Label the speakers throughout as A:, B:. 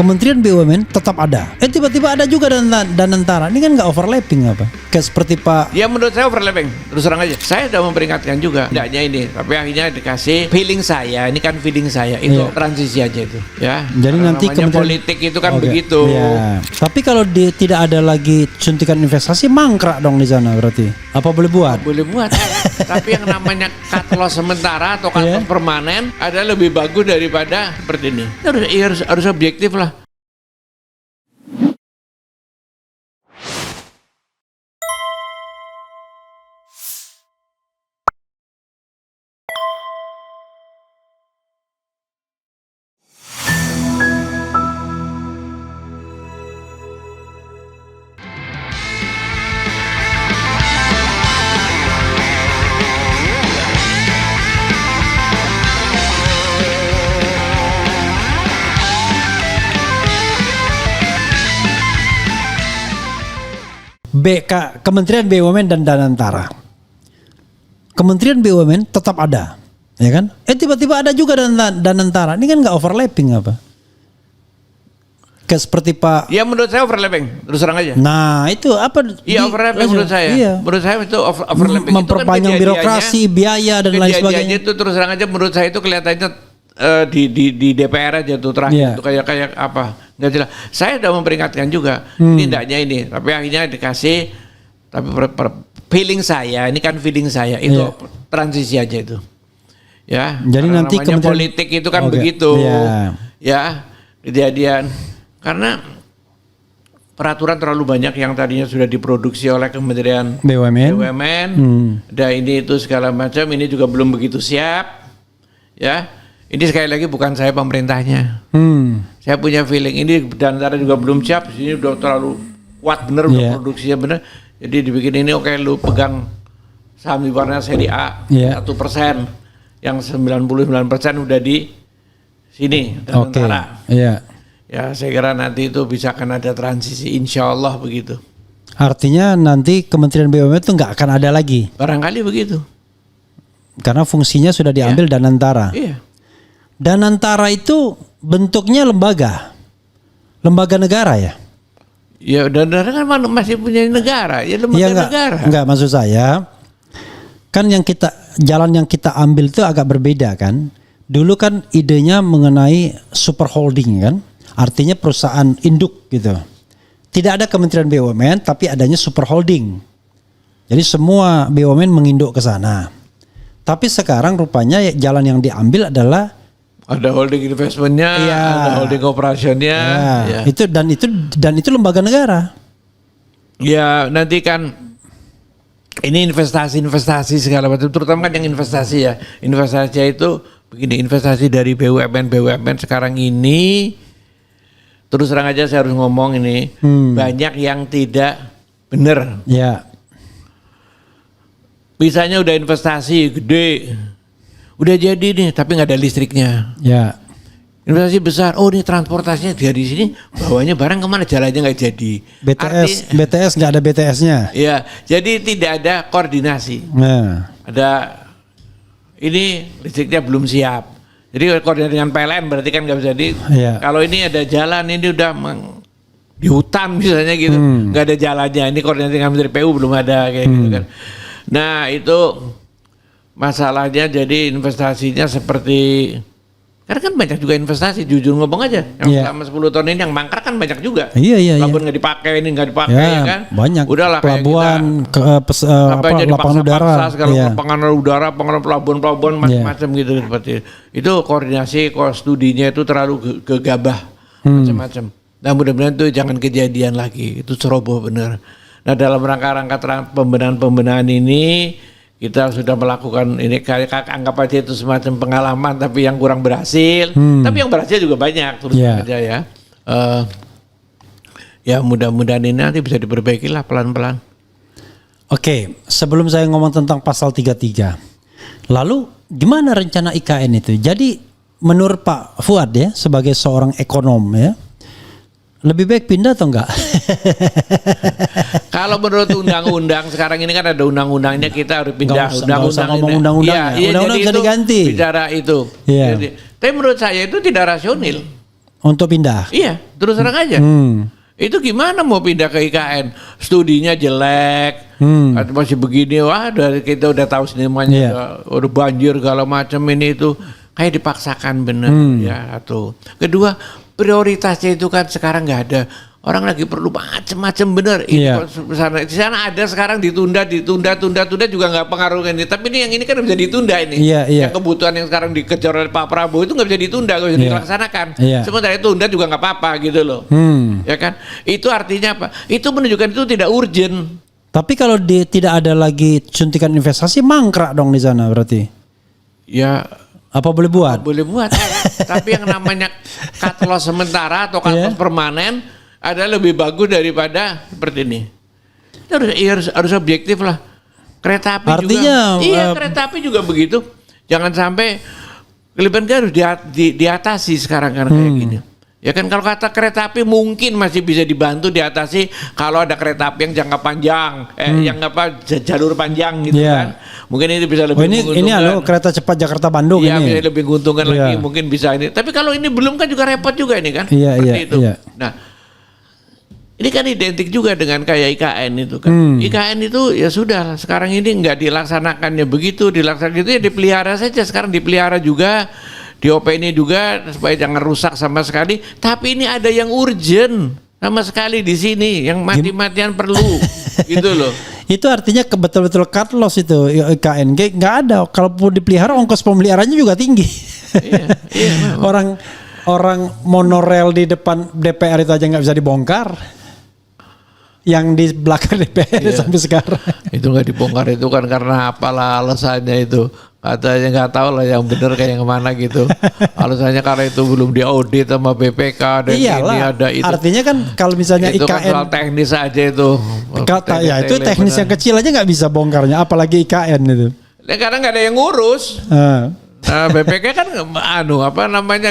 A: Kementerian BUMN tetap ada. Tiba-tiba ada juga Danantara. Ini kan nggak overlapping apa? Kayak seperti Pak.
B: Ya menurut saya overlapping. Terus terang aja. Saya sudah memperingatkan juga. Tidak hanya ini, tapi akhirnya dikasih feeling saya. Ini kan feeling saya. Itu transisi aja itu. Ya.
A: Jadi nanti Kementerian
B: politik itu kan begitu.
A: Ya. Tapi kalau tidak ada lagi suntikan investasi, mangkrak dong di sana berarti. Apa boleh buat?
B: Boleh buat. Tapi yang namanya cut loss sementara atau cut loss permanen ada lebih bagus daripada seperti ini. Harus objektif lah.
A: Kementerian BUMN dan Danantara. Kementerian BUMN tetap ada, ya kan? Tiba-tiba ada juga Danantara. Ini kan nggak overlapping apa? Kayak seperti Pak.
B: Ya menurut saya overlapping. Terus terang aja.
A: Nah itu apa?
B: Iya overlapping menurut saya.
A: Iya.
B: Menurut saya itu overlapping.
A: Memperpanjang itu kan birokrasi, biaya dan lain sebagainya.
B: Itu terus terang aja menurut saya itu kelihatannya di DPR aja tuh terakhir itu kayak apa? Nggak jelas. Saya sudah memperingatkan juga. Ini tidaknya ini, tapi akhirnya dikasih. Tapi feeling saya, ini kan feeling saya itu transisi aja itu. Ya.
A: Jadi nanti
B: politik itu kan begitu. Ya, kejadian. Karena peraturan terlalu banyak yang tadinya sudah diproduksi oleh Kementerian BUMN. Dan ini itu segala macam, ini juga belum begitu siap. Ya. Ini sekali lagi bukan saya pemerintahnya. Saya punya feeling ini Danantara juga belum siap. Ini udah terlalu kuat bener, udah produksinya bener. Jadi dibikin ini lu pegang saham di warna seri A 1%, yang 99% udah di sini Danantara. Ya saya kira nanti itu bisa akan ada transisi, insya Allah begitu.
A: Artinya nanti Kementerian BUMN itu nggak akan ada lagi.
B: Barangkali begitu.
A: Karena fungsinya sudah diambil Danantara. Danantara itu bentuknya lembaga negara ya?
B: Ya Danantara kan masih punya negara, ya lembaga negara.
A: Enggak, maksud saya kan jalan yang kita ambil itu agak berbeda kan. Dulu kan idenya mengenai super holding kan, artinya perusahaan induk gitu. Tidak ada Kementerian BUMN tapi adanya super holding. Jadi semua BUMN menginduk ke sana. Tapi sekarang rupanya jalan yang diambil adalah
B: ada holding investmentnya, ada holding operasionnya.
A: Itu lembaga negara.
B: Ya nanti kan ini investasi segala macam, terutama kan yang investasi ya. Investasi itu begini, investasi dari BUMN sekarang ini terus terang aja saya harus ngomong ini banyak yang tidak benar. Misalnya udah investasi gede. Udah jadi nih, tapi nggak ada listriknya. Investasi besar. Oh, ini transportasinya dari sini, bawanya barang kemana? Jalannya nggak jadi.
A: BTS nggak ada BTS-nya.
B: Ya, jadi tidak ada koordinasi. Ada ini listriknya belum siap. Jadi koordinasi dengan PLN berarti kan nggak bisa di. Kalau ini ada jalan, ini udah di hutan misalnya gitu, nggak ada jalannya. Ini koordinasi dengan Menteri PU belum ada kayak gitu kan. Nah itu. Masalahnya jadi investasinya seperti, karena kan banyak juga investasi, jujur ngomong aja, yang selama 10 tahun ini yang mangkrak kan banyak juga. Pelabuhan nggak dipakai, ini nggak dipakai kan.
A: Banyak.
B: Udahlah
A: pelabuhan, lapangan udara,
B: lapangan udara, pelabuhan macam-macam gitu seperti itu. Koordinasi, studinya itu terlalu gegabah macam-macam. Nah mudah-mudahan itu jangan kejadian lagi, itu ceroboh bener. Nah dalam rangka pembenahan ini kita sudah melakukan ini, anggap aja itu semacam pengalaman tapi yang kurang berhasil. Tapi yang berhasil juga banyak terus aja ya. Ya mudah-mudahan ini nanti bisa diperbaiki lah pelan-pelan.
A: Oke, sebelum saya ngomong tentang pasal 33. Lalu gimana rencana IKN itu? Jadi menurut Pak Fuad ya sebagai seorang ekonom ya, lebih baik pindah atau enggak?
B: Kalau menurut undang-undang sekarang ini kan ada undang-undangnya, kita harus pindah
A: undang-undang bisa diganti.
B: Bicara itu. Jadi, tapi menurut saya itu tidak rasional.
A: Untuk pindah?
B: Iya, terus terang aja. Itu gimana mau pindah ke IKN? Studinya jelek, atau masih begini, wah dari kita udah tahu semuanya, udah banjir segala macam ini itu, kayak dipaksakan bener ya. Atau kedua, prioritasnya itu kan sekarang nggak ada. Orang lagi perlu macam-macam bener. Di sana ada sekarang ditunda juga nggak pengaruh ini. Tapi ini yang ini kan bisa ditunda ini. Yang kebutuhan yang sekarang dikejar oleh Pak Prabowo itu nggak bisa ditunda, nggak bisa dilaksanakan. Sementara itu tunda juga nggak apa-apa gitu loh. Ya kan? Itu artinya apa? Itu menunjukkan itu tidak urgent.
A: Tapi kalau tidak ada lagi suntikan investasi, mangkrak dong di sana berarti.
B: Ya.
A: Apa boleh buat?
B: Boleh buat. Tapi yang namanya cut loss sementara atau cut loss permanen ada lebih bagus daripada seperti ini. Itu harus objektif lah. Kereta api
A: artinya,
B: juga. Kereta api juga begitu. Jangan sampai kelebihan harus diatasi sekarang karena kayak gini. Ya kan kalau kata kereta api mungkin masih bisa dibantu diatasi kalau ada kereta api yang jangka panjang, yang jalur panjang gitu kan. Mungkin ini bisa lebih menguntungkan.
A: Ini kereta cepat Jakarta Bandung ini.
B: Iya, bisa lebih menguntungkan lagi, mungkin bisa ini. Tapi kalau ini belum kan juga repot juga ini kan. Seperti itu. Nah, ini kan identik juga dengan kayak IKN itu kan. IKN itu ya sudah sekarang ini nggak dilaksanakannya begitu, dilaksanakan itu ya dipelihara saja. Sekarang dipelihara juga, di OP ini juga supaya jangan rusak sama sekali. Tapi ini ada yang urgent sama sekali di sini, yang mati-matian perlu, gitu loh.
A: Itu artinya betul-betul cut loss itu IKN. Nggak ada. Kalau dipelihara ongkos pemeliharaannya juga tinggi. Iya. Orang monorel di depan DPR itu aja nggak bisa dibongkar. Yang di belakang DPR sampai sekarang.
B: Itu nggak dibongkar itu kan karena apalah alasannya itu. Katanya nggak tahu lah yang benar kayak yang mana gitu. Alasannya karena itu belum diaudit sama BPK dan ini ada itu.
A: Artinya kan kalau misalnya
B: itu
A: IKN.
B: Kan soal teknis aja itu.
A: Itu teknis yang kecil aja nggak bisa bongkarnya. Apalagi IKN itu.
B: Karena nggak ada yang ngurus. Nah, BPK kan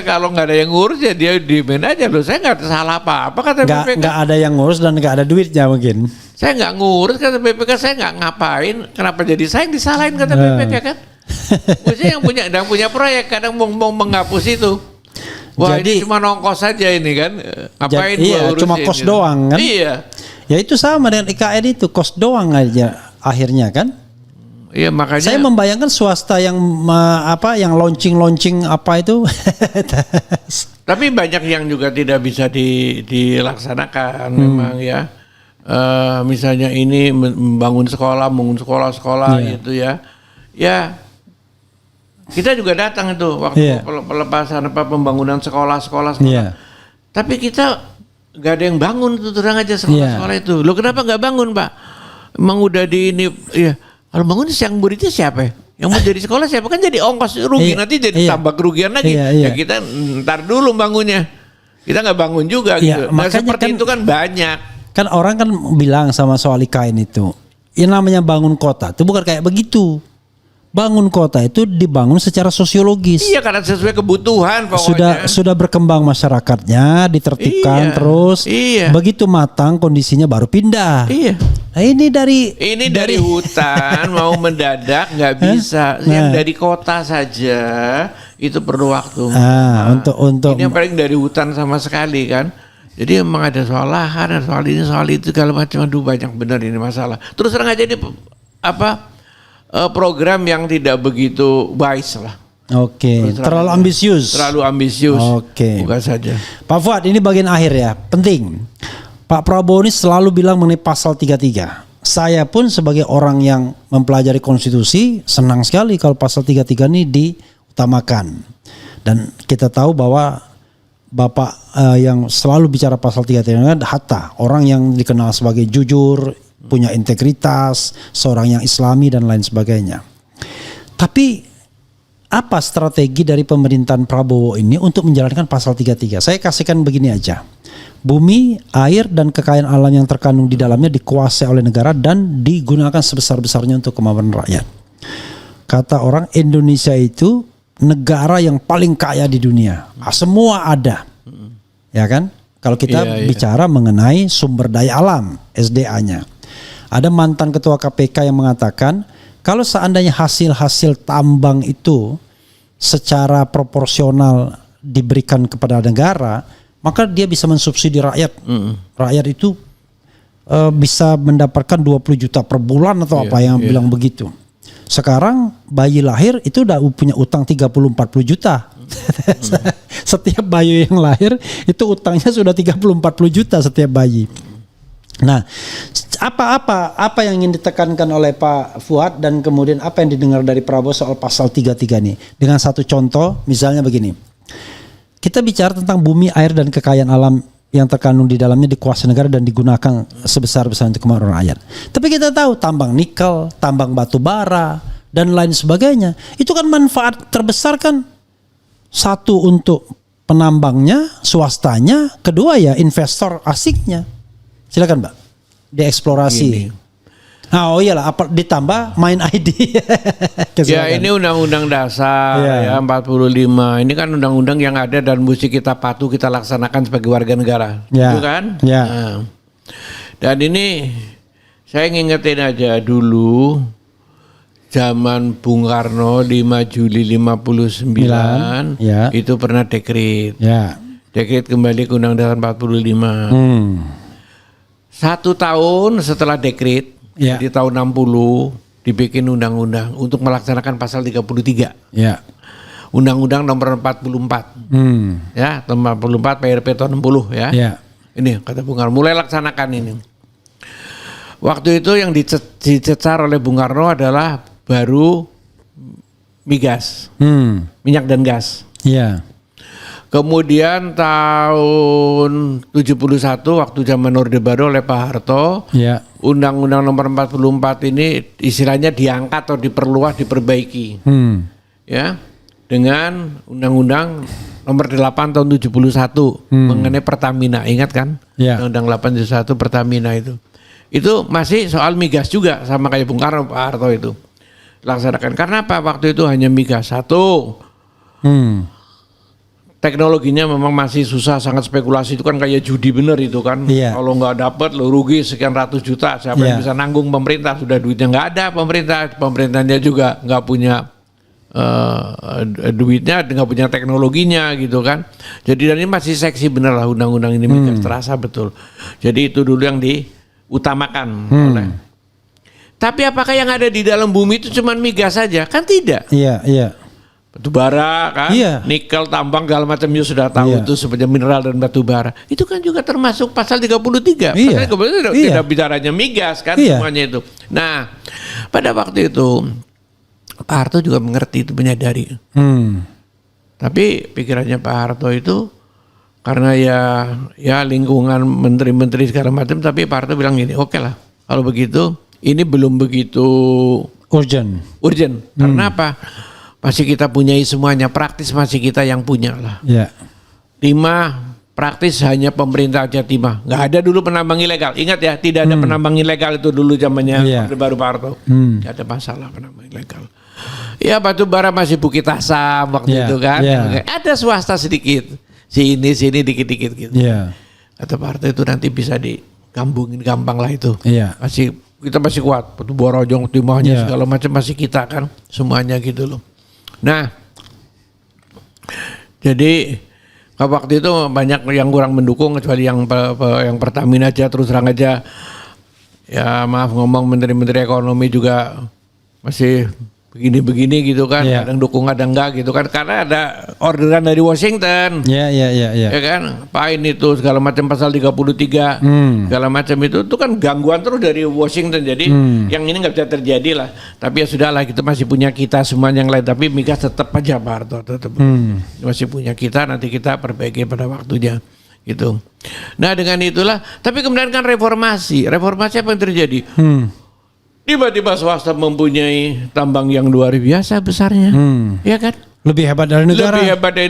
B: kalau nggak ada yang ngurus ya dia diemin aja loh. Saya nggak salah apa kata BPK.
A: Nggak ada yang ngurus dan nggak ada duitnya mungkin.
B: Saya nggak ngurus kata BPK, saya nggak ngapain. Kenapa jadi saya yang disalahin kata BPK kan? Maksudnya yang punya proyek kadang mau menghapus itu. Wah jadi, ini cuma nongkos saja ini kan. Ngapain
A: urusin cuma kos gitu doang kan.
B: Iya.
A: Ya itu sama dengan IKN itu kos doang aja akhirnya kan.
B: Iya makanya
A: saya membayangkan swasta yang yang launching apa itu.
B: Tapi banyak yang juga tidak bisa dilaksanakan memang ya. Misalnya ini membangun sekolah gitu ya. Ya kita juga datang itu waktu pelepasan pembangunan sekolah. Tapi kita nggak ada yang bangun itu terang aja sekolah itu. Loh kenapa nggak bangun Pak? Emang udah di ini ya. Kalau bangun yang muridnya siapa? Yang mau jadi sekolah siapa? Kan jadi ongkos rugi nanti jadi tambah kerugian lagi. Ya kita ntar dulu bangunnya. Kita nggak bangun juga gitu. Nah, seperti kan, itu kan banyak.
A: Kan orang kan bilang sama soal IKN itu, yang namanya bangun kota itu bukan kayak begitu. Bangun kota itu dibangun secara sosiologis.
B: Iya karena sesuai kebutuhan pokoknya.
A: Sudah berkembang masyarakatnya, ditertibkan terus. Begitu matang kondisinya baru pindah.
B: Iya.
A: Nah, ini
B: dari hutan mau mendadak nggak bisa. Yang dari kota saja itu perlu waktu. Untuk ini yang paling dari hutan sama sekali kan. Jadi emang ada soal lahan, soal ini, soal itu segala macam. Aduh banyak benar ini masalah. Terus terang aja ini program yang tidak begitu wise lah.
A: Oke. Terlalu ambisius. Oke.
B: Bukan saja.
A: Pak Fuad, ini bagian akhir ya, penting. Pak Prabowo ini selalu bilang mengenai pasal 33. Saya pun sebagai orang yang mempelajari konstitusi senang sekali kalau pasal 33 ini diutamakan. Dan kita tahu bahwa Bapak yang selalu bicara pasal 33 Hatta, orang yang dikenal sebagai jujur, punya integritas, seorang yang Islami dan lain sebagainya. Tapi apa strategi dari pemerintahan Prabowo ini untuk menjalankan pasal 33? Saya kasihkan begini aja. Bumi, air dan kekayaan alam yang terkandung di dalamnya dikuasai oleh negara dan digunakan sebesar-besarnya untuk kemampuan rakyat. Kata orang Indonesia itu negara yang paling kaya di dunia. Semua ada. Ya kan? Kalau kita bicara mengenai sumber daya alam, SDA-nya. Ada mantan ketua KPK yang mengatakan kalau seandainya hasil-hasil tambang itu secara proporsional diberikan kepada negara, maka dia bisa mensubsidi rakyat. Rakyat itu bisa mendapatkan 20 juta per bulan atau apa yang bilang begitu. Sekarang bayi lahir itu udah punya utang 30-40 juta. Setiap bayi yang lahir itu utangnya sudah 30-40 juta setiap bayi. Nah, apa yang ingin ditekankan oleh Pak Fuad dan kemudian apa yang didengar dari Prabowo soal pasal 33 ini? Dengan satu contoh, misalnya begini. Kita bicara tentang bumi, air dan kekayaan alam yang terkandung di dalamnya dikuasai negara dan digunakan sebesar-besar untuk kemakmuran rakyat. Tapi kita tahu tambang nikel, tambang batu bara dan lain sebagainya, itu kan manfaat terbesar kan satu untuk penambangnya, swastanya, kedua ya investor asiknya. Silakan Mbak, dieksplorasi. Oh iyalah, apa ditambah main ID.
B: Ya ini undang-undang dasar ya 45. Ini kan undang-undang yang ada dan mesti kita patuh, kita laksanakan sebagai warga negara. Itu kan? Nah. Dan ini saya ngingetin aja dulu zaman Bung Karno 5 Juli 59 itu pernah dekret. Dekret kembali ke Undang-Undang 45. 1 tahun setelah dekret di tahun 60 dibikin undang-undang untuk melaksanakan pasal 33. Undang-Undang nomor 44. Ya, nomor 44 PRP tahun 60 ya. Ini kata Bung Karno mulai laksanakan ini. Waktu itu yang dicecar oleh Bung Karno adalah baru migas. Minyak dan gas. Kemudian tahun 71 waktu zaman Orde Baru oleh Pak Harto, Undang-Undang nomor 44 ini istilahnya diangkat atau diperluas, diperbaiki. Ya, dengan Undang-Undang nomor 8 tahun 71 mengenai Pertamina, ingat kan? Undang-Undang 871 Pertamina itu. Itu masih soal migas juga sama kayak Bung Karno, Pak Harto itu. Laksanakan. Karena apa? Waktu itu hanya migas satu. Teknologinya memang masih susah, sangat spekulasi, itu kan kayak judi bener itu kan. Kalau nggak dapat lo rugi sekian ratus juta, siapa yang bisa nanggung? Pemerintah, sudah duitnya nggak ada, pemerintahnya juga nggak punya duitnya, nggak punya teknologinya gitu kan. Jadi dan ini masih seksi bener lah undang-undang ini, migas terasa betul. Jadi itu dulu yang diutamakan oleh. Tapi apakah yang ada di dalam bumi itu cuma migas saja? Kan tidak. Batu bara kan, nikel, tambang, segala macamnya sudah tahu itu sebagai mineral dan batu bara. Itu kan juga termasuk pasal 33. Pasal 33 tidak bicaranya migas kan semuanya itu. Nah, pada waktu itu Pak Harto juga mengerti itu, menyadari. Tapi pikirannya Pak Harto itu karena ya lingkungan menteri-menteri segala macam, tapi Pak Harto bilang gini, oke lah kalau begitu ini belum begitu urgent. Karena apa? Masih kita punyai semuanya, praktis masih kita yang punya lah. Timah praktis hanya pemerintah aja timah. Nggak ada dulu penambang ilegal. Ingat ya, tidak ada penambang ilegal itu dulu zamannya Orde Baru Pak Harto. Nggak ada masalah penambang ilegal. Ya batu bara masih Bukit Asam waktu itu kan. Ada swasta sedikit. Sini dikit-dikit gitu. Kata Pak Harto itu nanti bisa digambungin gampang lah itu. Kita masih kuat. Batu bara jong timahnya segala macam masih kita kan. Semuanya gitu loh. Nah, jadi waktu itu banyak yang kurang mendukung kecuali yang Pertamina aja, terus terang aja. Ya maaf ngomong, menteri-menteri ekonomi juga masih begini-begini gitu kan, kadang dukung kadang enggak gitu kan, karena ada orderan dari Washington. Ya kan, apain itu segala macam pasal 33 segala macam itu kan gangguan terus dari Washington. Jadi yang ini nggak bisa terjadi lah. Tapi ya sudahlah, kita masih punya kita semua yang lain. Tapi migas tetap aja Pak Harto tetap masih punya kita, nanti kita perbaiki pada waktunya gitu. Nah dengan itulah, tapi kemudian kan reformasi apa yang terjadi? Tiba-tiba swasta mempunyai tambang yang luar biasa besarnya, ya kan? Lebih hebat dari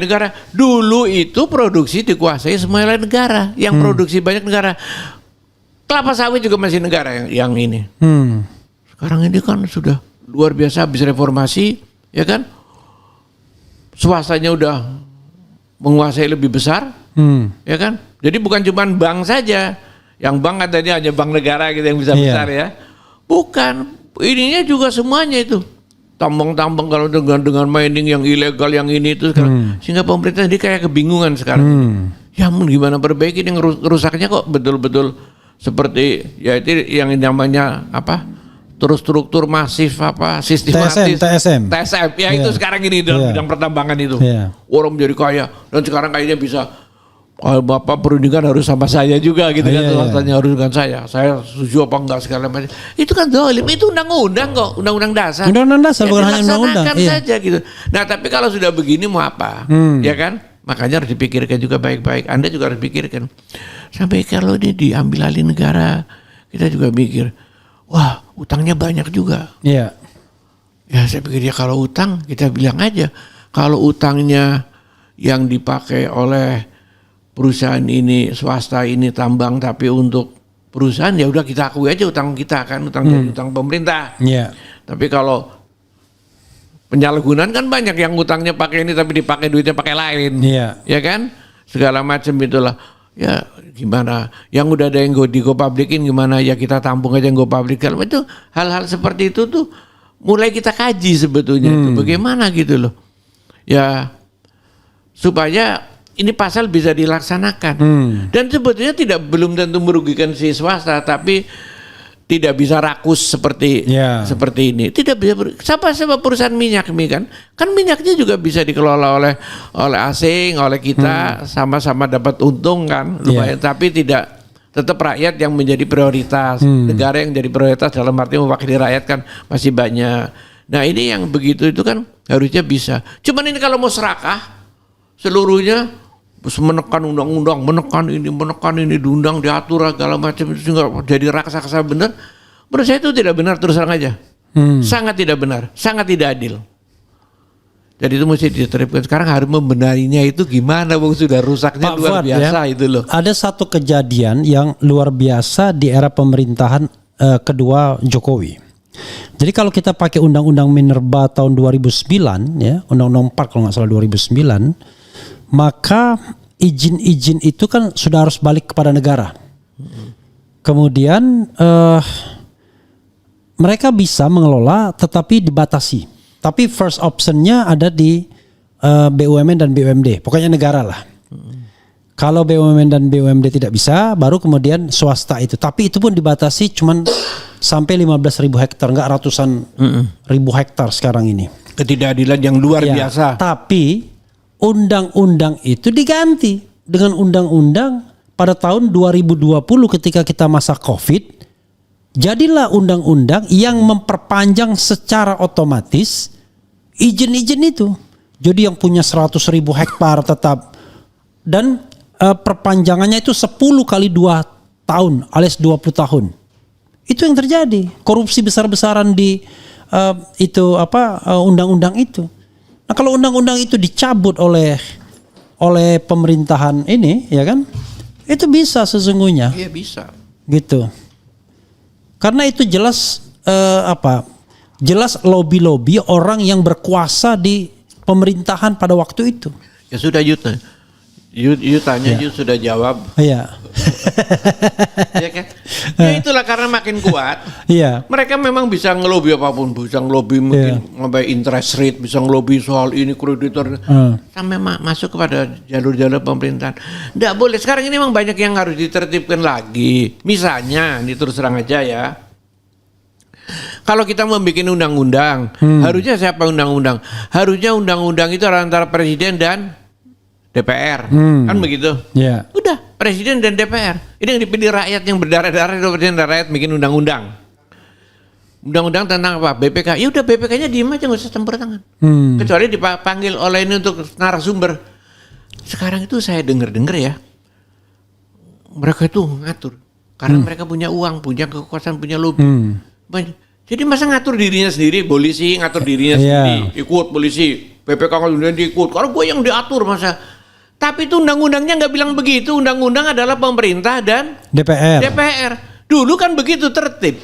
B: negara. Dulu itu produksi dikuasai semua oleh negara, yang produksi banyak negara. Kelapa sawit juga masih negara yang ini. Sekarang ini kan sudah luar biasa, habis reformasi, ya kan? Swastanya udah menguasai lebih besar, ya kan? Jadi bukan cuma bank saja, yang bank katanya hanya bank negara gitu yang bisa besar ya. Bukan, ininya juga semuanya itu. tambang-tambang kalau dengan mining yang ilegal yang ini itu sekarang. Sehingga pemerintah ini kayak kebingungan sekarang. Ya gimana perbaiki yang rusaknya kok betul-betul seperti ya itu yang namanya apa? Terus struktur masif apa sistematis
A: TSM
B: ya itu sekarang ini dalam bidang pertambangan itu. Orang menjadi kaya dan sekarang kayaknya bisa Bapak perundingan harus sama saya juga gitu kan, rasanya harus dengan saya setuju apa enggak segala macam. Itu kan zalim, itu undang-undang kok, undang-undang dasar.
A: Undang-undang dasar bukan hanya undang-undang.
B: Saja gitu. Nah, tapi kalau sudah begini mau apa? Ya kan? Makanya harus dipikirkan juga baik-baik. Anda juga harus pikirkan. Sampai kalau ini diambil alih negara, kita juga mikir, wah, utangnya banyak juga. Iya. Ya, saya pikir ya kalau utang kita bilang aja, kalau utangnya yang dipakai oleh perusahaan ini swasta ini tambang tapi untuk perusahaan ya udah kita akui aja utang kita kan utang pemerintah. Iya. Tapi kalau penyalahgunaan kan banyak yang utangnya pakai ini tapi dipakai duitnya pakai lain. Iya. Ya kan? Segala macam itulah. Ya gimana? Yang udah ada yang di go publikin gimana? Ya kita tampung aja yang go public. Kalau itu hal-hal seperti itu tuh mulai kita kaji sebetulnya itu bagaimana gitu loh. Ya supaya ini pasal bisa dilaksanakan dan sebetulnya belum tentu merugikan si swasta tapi tidak bisa rakus seperti ini tidak bisa sama perusahaan minyak kan minyaknya juga bisa dikelola oleh asing oleh kita sama-sama dapat untung kan lumayan tapi tidak tetap rakyat yang menjadi prioritas negara yang jadi prioritas dalam arti mewakili rakyat kan masih banyak. Nah ini yang begitu itu kan harusnya bisa cuman ini kalau mau serakah seluruhnya menekan undang-undang, menekan ini diundang, diatur segala macam itu sehingga jadi raksasa benar. Menurut saya itu tidak benar terus terang aja. Sangat tidak benar, sangat tidak adil. Jadi itu mesti diterapkan. Sekarang harus membenahinya itu gimana Bung sudah rusaknya Pak luar biasa ya, itu loh.
A: Ada satu kejadian yang luar biasa di era pemerintahan kedua Jokowi. Jadi kalau kita pakai undang-undang Minerba tahun 2009 ya, undang-undang 4 kalau nggak salah 2009 maka izin-izin itu kan sudah harus balik kepada negara. Kemudian mereka bisa mengelola tetapi dibatasi. Tapi first optionnya ada di BUMN dan BUMD. Pokoknya negara lah. Kalau BUMN dan BUMD tidak bisa, baru kemudian swasta itu. Tapi itu pun dibatasi cuman sampai 15.000 hektar, enggak ratusan ribu hektar sekarang ini.
B: Ketidakadilan yang luar biasa.
A: Tapi undang-undang itu diganti dengan undang-undang pada tahun 2020 ketika kita masa Covid. Jadilah undang-undang yang memperpanjang secara otomatis izin-izin itu. Jadi yang punya 100.000 hektar tetap dan perpanjangannya itu 10 kali 2 tahun alias 20 tahun. Itu yang terjadi. Korupsi besar-besaran di undang-undang itu. Nah kalau undang-undang itu dicabut oleh pemerintahan ini, ya kan, itu bisa sesungguhnya.
B: Iya bisa.
A: Gitu. Karena itu jelas jelas lobby-lobby orang yang berkuasa di pemerintahan pada waktu itu.
B: Ya sudah Yud tanya Yud sudah jawab.
A: Iya.
B: Ya kan? Ya itulah karena makin kuat.
A: Iya.
B: Mereka memang bisa ngelobi apapun, bisa ngelobi mungkin sampai interest rate, bisa ngelobi soal ini kreditor, sampai masuk kepada jalur-jalur pemerintahan. Nggak boleh. Sekarang ini memang banyak yang harus ditertibkan lagi. Misalnya, ini terus terang aja ya. Kalau kita membuat undang-undang, harusnya siapa undang-undang? Harusnya undang-undang itu antara presiden dan DPR, kan begitu?
A: Yeah.
B: Udah, presiden dan DPR. Ini yang dipilih rakyat yang berdarah-darah itu presiden dan rakyat bikin undang-undang. Undang-undang tentang apa? BPK. Ya udah BPK-nya diem aja nggak usah campur tangan. Kecuali dipanggil oleh ini untuk narasumber. Sekarang itu saya dengar ya, mereka itu ngatur karena mereka punya uang, punya kekuasaan, punya lobby. Jadi masa ngatur dirinya sendiri, polisi ngatur dirinya sendiri, ikut polisi, BPK kemudian diikut. Kalau gue yang diatur masa. Tapi itu undang-undangnya nggak bilang begitu. Undang-undang adalah pemerintah dan DPR. Dulu kan begitu tertib.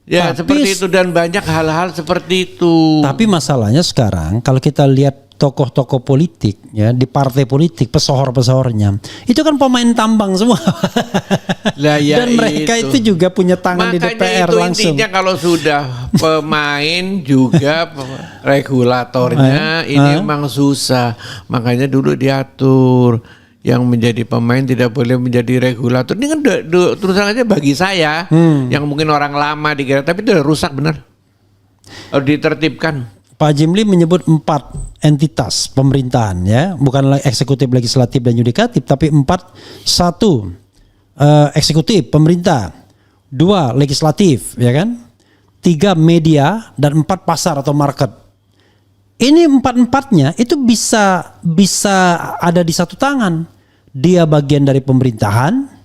B: Ya tapi, seperti itu dan banyak hal-hal seperti itu.
A: Tapi masalahnya sekarang kalau kita lihat tokoh-tokoh politik ya di partai politik, pesohor-pesohornya itu kan pemain tambang semua.
B: Lah, ya
A: dan mereka itu juga punya tangan di DPR
B: itu
A: langsung.
B: Intinya kalau sudah pemain juga regulatornya ini memang susah. Makanya dulu diatur yang menjadi pemain tidak boleh menjadi regulator. Ini kan terus terang aja bagi saya yang mungkin orang lama dikira, tapi itu udah rusak benar. Harus ditertibkan.
A: Pak Jimli menyebut 4 entitas pemerintahan ya, bukan eksekutif, legislatif dan yudikatif, tapi 4. 1 eksekutif pemerintah, 2 legislatif ya kan, 3 media, dan 4 pasar atau market. Ini 4-4-nya itu bisa ada di satu tangan. Dia bagian dari pemerintahan,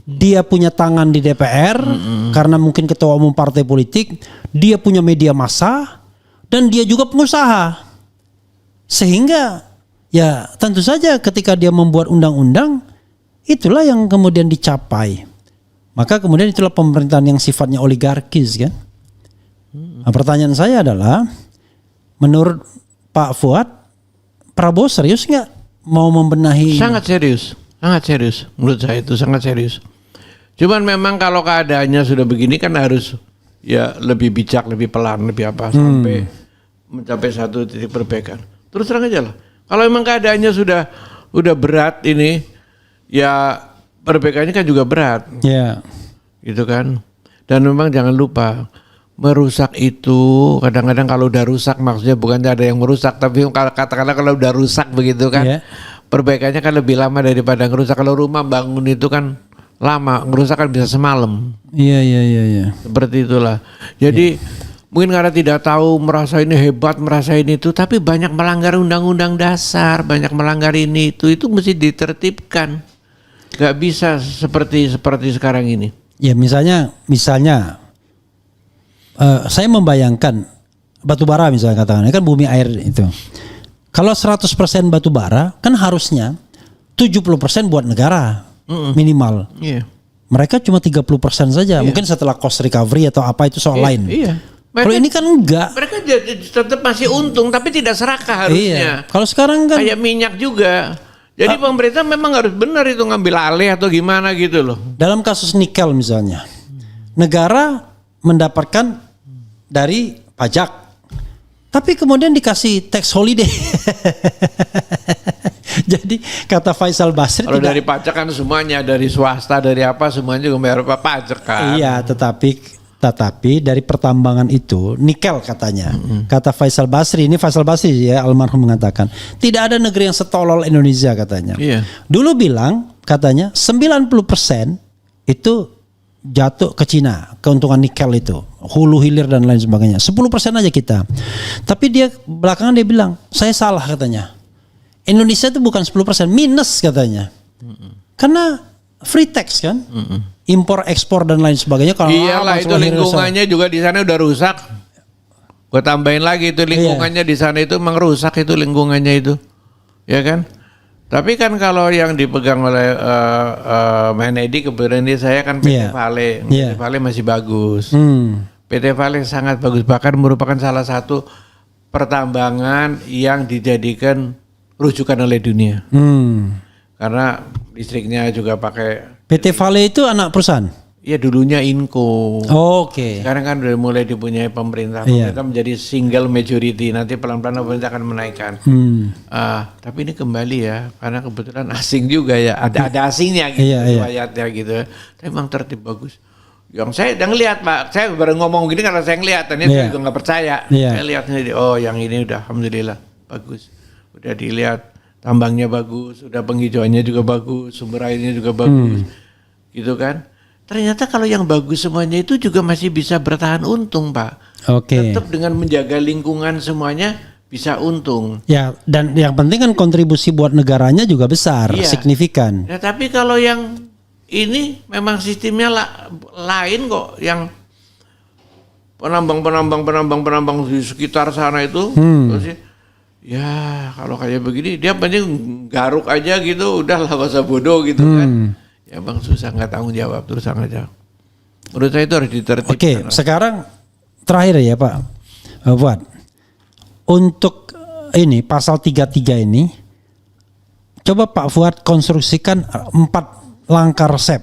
A: dia punya tangan di DPR karena mungkin ketua umum partai politik, dia punya media massa, dan dia juga pengusaha. Sehingga ya tentu saja ketika dia membuat undang-undang, itulah yang kemudian dicapai. Maka kemudian itulah pemerintahan yang sifatnya oligarkis kan. Nah, pertanyaan saya adalah, menurut Pak Fuad, Prabowo serius nggak mau membenahi?
B: Sangat serius. Menurut saya itu sangat serius. Cuman memang kalau keadaannya sudah begini kan harus ya lebih bijak, lebih pelan, lebih apa sampai mencapai satu titik perbaikan. Terus terang aja lah. Kalau memang keadaannya sudah berat ini, ya perbaikannya kan juga berat.
A: Ya.
B: Gitu kan. Dan memang jangan lupa, merusak itu kadang-kadang kalau udah rusak, maksudnya bukan ada yang merusak, tapi katakanlah kalau udah rusak begitu kan, perbaikannya kan lebih lama daripada ngerusak. Kalau rumah bangun itu kan lama, ngerusak kan bisa semalam.
A: Iya.
B: Seperti itulah. Jadi mungkin karena tidak tahu, merasa ini hebat, merasa ini itu, tapi banyak melanggar undang-undang dasar, banyak melanggar ini itu mesti ditertibkan. Gak bisa seperti sekarang ini.
A: Ya misalnya saya membayangkan batu bara misalnya, katakan kan bumi air itu. Kalau 100% batu bara kan harusnya 70% buat negara minimal.
B: Iya.
A: Mereka cuma 30% saja. Mungkin setelah cost recovery atau apa itu soal lain.
B: Iya.
A: Kalau ini kan enggak.
B: Mereka tetap masih untung tapi tidak serakah harusnya.
A: Iya. Kalau sekarang kan
B: kayak minyak juga. Jadi pemerintah memang harus benar itu ngambil alih atau gimana gitu loh.
A: Dalam kasus nikel misalnya, negara mendapatkan dari pajak, tapi kemudian dikasih tax holiday. Jadi kata Faisal Basri,
B: kalau dari pajak kan semuanya, dari swasta, dari apa semuanya juga bayar pajak kan.
A: Iya, tetapi dari pertambangan itu nikel katanya. Kata Faisal Basri, ini Faisal Basri ya almarhum mengatakan, tidak ada negeri yang setolol Indonesia katanya.
B: Iya.
A: Dulu bilang katanya 90% itu jatuh ke Cina, keuntungan nikel itu, hulu hilir dan lain sebagainya. 10% aja kita. Tapi dia belakangan dia bilang, saya salah katanya. Indonesia itu bukan 10%, minus katanya. Karena free tax kan? Impor, ekspor dan lain sebagainya. Kalau
B: iyalah itu lingkungannya juga di sana udah rusak. Gue tambahin lagi itu lingkungannya di sana itu memang rusak itu lingkungannya itu, ya kan? Tapi kan kalau yang dipegang oleh Menedi, kebetulan ini saya kan PT Vale, PT Vale masih bagus. PT Vale sangat bagus, bahkan merupakan salah satu pertambangan yang dijadikan rujukan oleh dunia. Karena listriknya juga pakai.
A: PT Vale itu anak perusahaan?
B: Iya, dulunya Inco.
A: Oke.
B: Sekarang kan udah mulai dipunyai pemerintah. Pemerintah menjadi single majority. Nanti pelan-pelan pemerintah akan menaikkan. Tapi ini kembali ya, karena kebetulan asing juga ya. Ada asingnya gitu, riwayatnya gitu. Tapi memang tertib bagus. Yang saya udah ngeliat Pak, saya baru ngomong gini karena saya ngeliat. Dan saya juga nggak percaya. Saya lihat sendiri, oh yang ini udah alhamdulillah bagus. Udah dilihat. Tambangnya bagus, udah penghijauannya juga bagus, sumber airnya juga bagus, gitu kan. Ternyata kalau yang bagus semuanya itu juga masih bisa bertahan untung Pak. Tetap dengan menjaga lingkungan semuanya bisa untung. Ya,
A: dan yang penting kan kontribusi buat negaranya juga besar, signifikan.
B: Ya, tapi kalau yang ini memang sistemnya lain kok, yang penambang di sekitar sana itu. Ya kalau kayak begini dia penting garuk aja gitu, udahlah bahasa bodoh gitu kan. Ya bang susah, nggak tanggung jawab, terus aja. Menurut saya itu harus ditertibkan.
A: Oke, sekarang terakhir ya Pak Fuad, untuk ini pasal 33 ini, coba Pak Fuad konstruksikan 4 langkah resep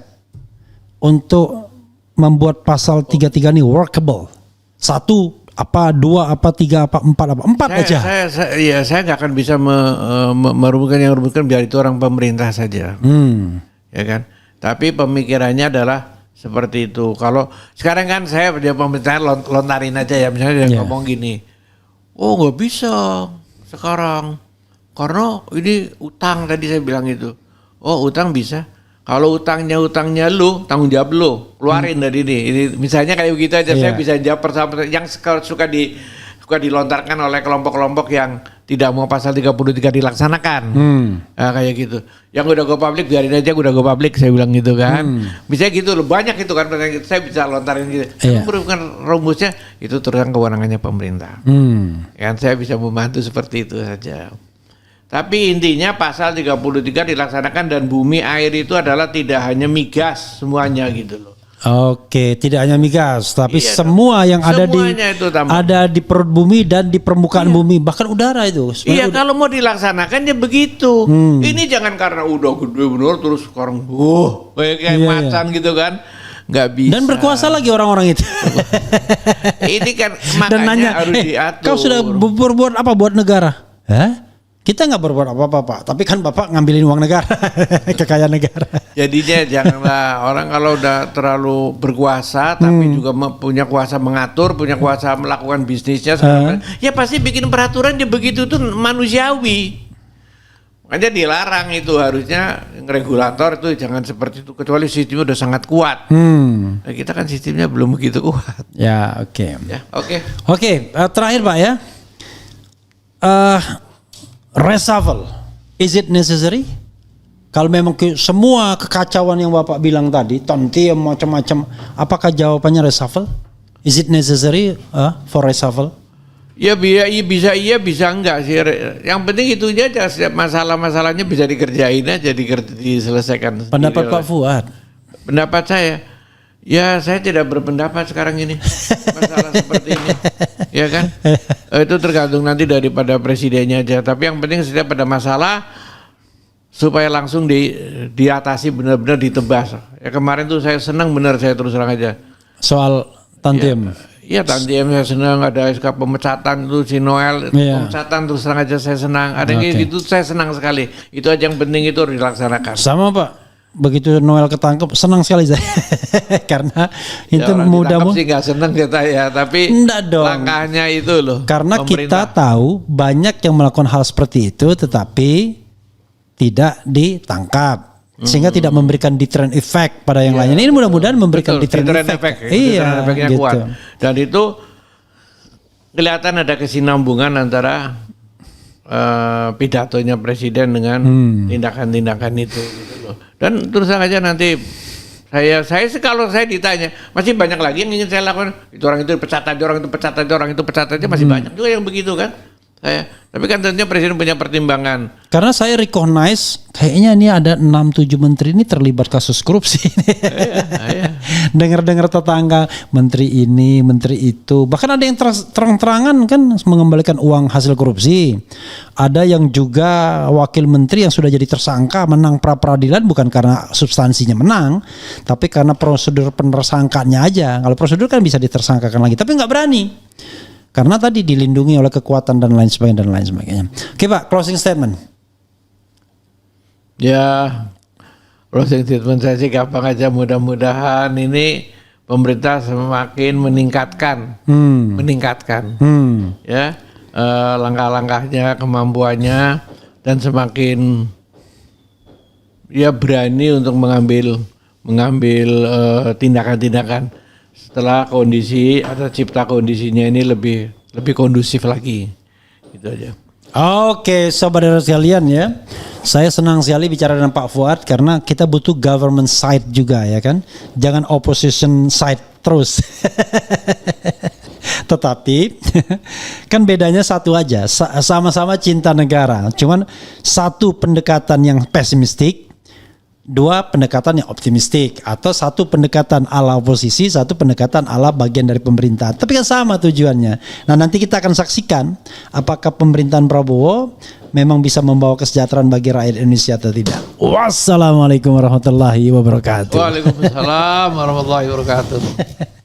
A: untuk membuat pasal 33 ini workable. 1 apa, 2 apa, 3 apa, 4 apa, 4 aja.
B: Saya nggak akan bisa merumuskan yang biar itu orang pemerintah saja, ya kan. Tapi pemikirannya adalah seperti itu. Kalau sekarang kan saya dia pemerintah lontarin aja ya, misalnya dia ngomong gini, oh nggak bisa sekarang karena ini utang, tadi saya bilang itu. Oh utang bisa. Kalau utangnya lu, tanggung jawab lu, keluarin dari ini. Ini misalnya kayak begitu aja, saya bisa jawab persoalan yang suka dilontarkan oleh kelompok-kelompok yang tidak mau pasal 33 dilaksanakan. Nah, kayak gitu. Yang udah go public biarin aja, udah go public, saya bilang gitu kan. Bisa gitu loh, banyak itu kan, saya bisa lontarin gitu. Bukan rumusnya, itu terus kewenangannya pemerintah. Kan saya bisa membantu seperti itu saja. Tapi intinya pasal 33 dilaksanakan dan bumi air itu adalah tidak hanya migas semuanya gitu loh.
A: Oke, tidak hanya migas, tapi semua yang ada di perut bumi dan di permukaan bumi, bahkan udara itu.
B: Iya, kalau mau dilaksanakan ya begitu. Ini jangan karena udah gede bener terus sekarang kayak macan gitu kan. Nggak bisa.
A: Dan berkuasa lagi orang-orang itu.
B: Ini kan makanya harus diatur.
A: Kau sudah berbuat apa buat negara? Hah? Kita nggak berbuat apa-apa Pak, tapi kan Bapak ngambilin uang negara, kekayaan negara.
B: Jadinya janganlah orang kalau udah terlalu berkuasa, tapi juga punya kuasa mengatur, punya kuasa melakukan bisnisnya, ya pasti bikin peraturan dia begitu tuh manusiawi. Makanya dilarang itu, harusnya regulator itu jangan seperti itu, kecuali sistemnya udah sangat kuat. Nah, kita kan sistemnya belum begitu kuat.
A: Ya oke.
B: Ya,
A: Oke, terakhir Pak ya. Reshuffle, is it necessary? Kalau memang semua kekacauan yang Bapak bilang tadi, tonti macam-macam, apakah jawabannya reshuffle? Is it necessary for reshuffle?
B: Ya bisa enggak sih. Yang penting itu aja, masalah-masalahnya bisa dikerjain aja, diselesaikan.
A: Pendapat Pak Fuad?
B: Pendapat saya, ya saya tidak berpendapat sekarang ini masalah seperti ini, ya kan? Itu tergantung nanti daripada presidennya aja. Tapi yang penting setiap ada masalah supaya langsung diatasi, benar-benar ditebas. Ya kemarin tuh saya senang benar, saya terus terang aja.
A: Soal Tantiem.
B: Iya Tantiem saya senang, ada SK pemecatan itu si Noel pemecatan terus terang aja saya senang. Ada yang gitu saya senang sekali. Itu aja yang penting itu harus dilaksanakan.
A: Sama Pak. Begitu Noel ketangkep senang sekali saya karena itu mudah
B: sih nggak senang kita ya, tapi langkahnya itu loh
A: karena pemerintah. Kita tahu banyak yang melakukan hal seperti itu tetapi tidak ditangkap sehingga tidak memberikan deterrent effect pada yang lainnya. Ini mudah-mudahan memberikan deterrent effect.
B: Iya, efeknya gitu. Kuat. Dan itu kelihatan ada kesinambungan antara pidatonya presiden dengan tindakan-tindakan itu gitu loh. Dan terus aja nanti saya sih kalau saya ditanya masih banyak lagi yang ingin saya lakukan. Itu orang itu pecat aja, orang itu pecat aja, orang itu pecat aja, masih banyak juga yang begitu kan. Tapi kan tentunya presiden punya pertimbangan.
A: Karena saya recognize kayaknya ini ada 6-7 menteri ini terlibat kasus korupsi. Iya. Dengar-dengar tetangga menteri ini, menteri itu. Bahkan ada yang terang-terangan kan mengembalikan uang hasil korupsi. Ada yang juga wakil menteri yang sudah jadi tersangka menang pra-peradilan bukan karena substansinya menang, tapi karena prosedur penersangkaannya aja. Kalau prosedur kan bisa ditersangkakan lagi, tapi nggak berani. Karena tadi dilindungi oleh kekuatan dan lain sebagainya. Oke Pak, closing statement.
B: Ya, closing statement saya sih gampang aja, mudah-mudahan ini pemerintah semakin meningkatkan, ya langkah-langkahnya, kemampuannya, dan semakin ya berani untuk mengambil tindakan-tindakan. Setelah kondisi atau cipta kondisinya ini lebih kondusif lagi, gitu aja.
A: Oke, saudara sekalian ya, saya senang sekali bicara dengan Pak Fuad karena kita butuh government side juga ya kan, jangan opposition side terus. Tetapi kan bedanya satu aja, sama-sama cinta negara, cuman satu pendekatan yang pesimistik, dua pendekatan yang optimistik, atau satu pendekatan ala oposisi, satu pendekatan ala bagian dari pemerintah. Tapi kan sama tujuannya. Nah, nanti kita akan saksikan apakah pemerintahan Prabowo memang bisa membawa kesejahteraan bagi rakyat Indonesia atau tidak. Wassalamualaikum warahmatullahi wabarakatuh.
B: Waalaikumsalam warahmatullahi wabarakatuh.